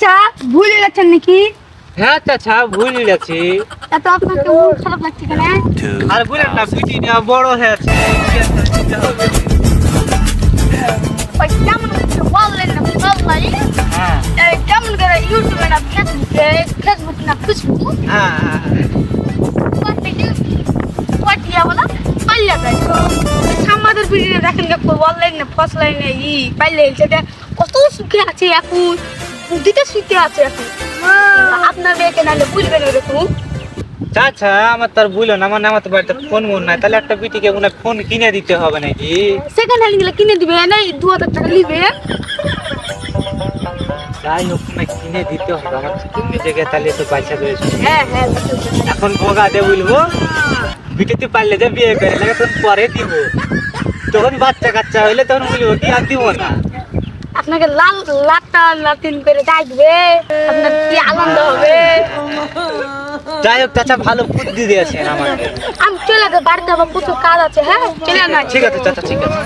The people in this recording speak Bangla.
চাচা ভুলে গেছেন নাকি? হ্যাঁ চাচা ভুলে গেছি। এত আপনাকে মন খারাপ লাগছে কেন? আর বলেন না, পিটিটা বড় হয়েছে। ওই কেমন করে বললেন না বললাই? হ্যাঁ কেমন করে ইউটিউবে না ফেসবুক না ফেসবুক হ্যাঁ পাঠিয়ে বলা পাল্লা যায় আমাদের ভিডিও দেখেন বললেন না ফসলাই না পাইলে সেটা কত সুখে আছে এখন, বুদ্ধিতে সুখে আছে এখন। আপনার মেয়েকে নাহলে বুঝবেন এরকম। চাচা আমার তার বুঝলো না, মানে আমার তো বাড়িতে ফোন মন নাই, তাহলে একটা পিটিকে মনে হয় ফোন কিনে দিতে হবে নাকি? সেকেন্ড হ্যান্ড গুলো কিনে দিবে না, 2000 টাকা নিবে। যাই হোক না, কিনে দিতে হবে আমার, কিনে জায়গায় তাহলে তো পয়সা রয়েছে। হ্যাঁ হ্যাঁ এখন বোগা দিয়ে বলবো বিটেতে পারলে যে বিয়ে করে লাগে তখন পরে দিব, তখন বাচ্চা কাচ্চা হইলে তখন বলবো কি আর দিব না। আপনাকে লাল লাটা লাতিন করে ডাকবে, আপনার কি আনন্দ হবে। যাই হোক চাচা ভালো বুদ্ধি দিয়েছেন আমাকে। আমি চলে যাবো, বাড়িতে আবার প্রচুর কাজ আছে। হ্যাঁ চলে না। ঠিক আছে চাচা, ঠিক আছে।